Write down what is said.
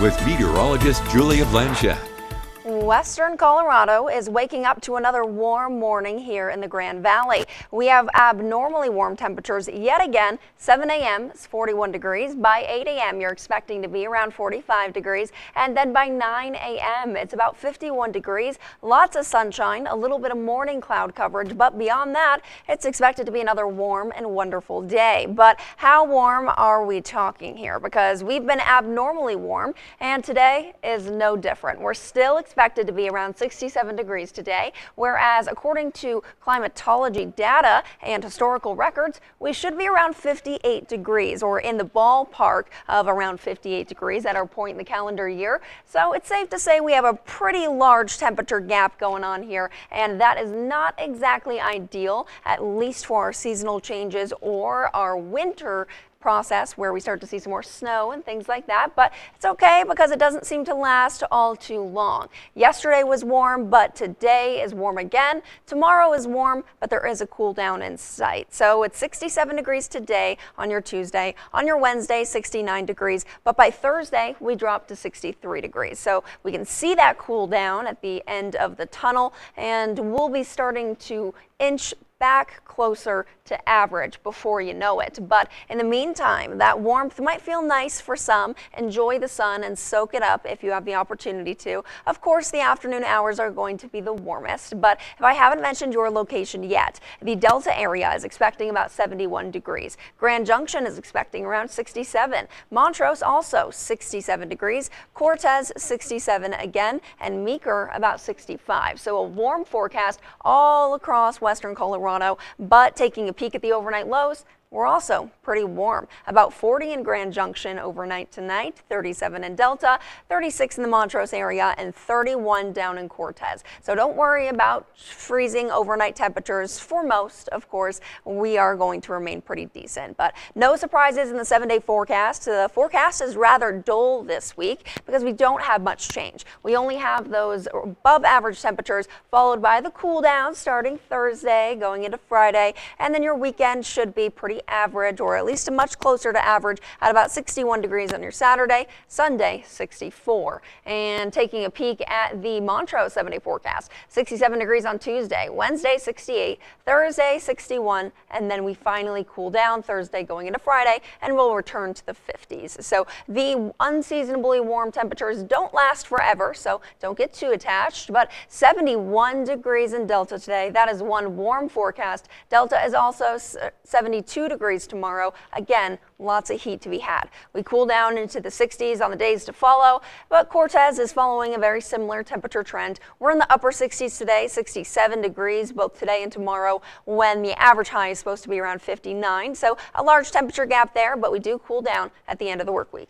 with meteorologist Julia Blanchette. Western Colorado is waking up to another warm morning here in the Grand Valley. We have abnormally warm temperatures yet again. 7 a.m. is 41 degrees. By 8 a.m. you're expecting to be around 45 degrees. And then by 9 a.m. it's about 51 degrees. Lots of sunshine, a little bit of morning cloud coverage. But beyond that, it's expected to be another warm and wonderful day. But how warm are we talking here? Because we've been abnormally warm and today is no different. We're still expected to be around 67 degrees today, whereas according to climatology data and historical records, we should be around 58 degrees or in the ballpark of around 58 degrees at our point in the calendar year. So it's safe to say we have a pretty large temperature gap going on here, and that is not exactly ideal, at least for our seasonal changes or our winter process where we start to see some more snow and things like that, but it's okay because it doesn't seem to last all too long. Yesterday was warm, but today is warm again. Tomorrow is warm, but there is a cool down in sight. So it's 67 degrees today on your Tuesday. On your Wednesday, 69 degrees, but by Thursday we drop to 63 degrees. So we can see that cool down at the end of the tunnel, and we'll be starting to inch back closer to average before you know it. But in the meantime, that warmth might feel nice for some. Enjoy the sun and soak it up if you have the opportunity to. Of course, the afternoon hours are going to be the warmest, but if I haven't mentioned your location yet, the Delta area is expecting about 71 degrees. Grand Junction is expecting around 67. Montrose also 67 degrees. Cortez 67 again, and Meeker about 65. So a warm forecast all across western Colorado, but taking a peek at the overnight lows, we're also pretty warm. About 40 in Grand Junction overnight tonight, 37 in Delta, 36 in the Montrose area, and 31 down in Cortez. So don't worry about freezing overnight temperatures. For most, of course, we are going to remain pretty decent. But no surprises in the 7-day forecast. The forecast is rather dull this week because we don't have much change. We only have those above average temperatures followed by the cool down starting Thursday going into Friday, and then your weekend should be pretty average, or at least much closer to average, at about 61 degrees on your Saturday. Sunday 64. And taking a peek at the Montrose 7-day forecast, 67 degrees on Tuesday, Wednesday 68, Thursday 61, and then we finally cool down Thursday going into Friday, and we'll return to the 50s. So the unseasonably warm temperatures don't last forever, so don't get too attached. But 71 degrees in Delta today. That is one warm forecast. Delta is also 72 degrees tomorrow. Again, lots of heat to be had. We cool down into the 60s on the days to follow, but Cortez is following a very similar temperature trend. We're in the upper 60s today, 67 degrees both today and tomorrow, when the average high is supposed to be around 59. So a large temperature gap there, but we do cool down at the end of the work week.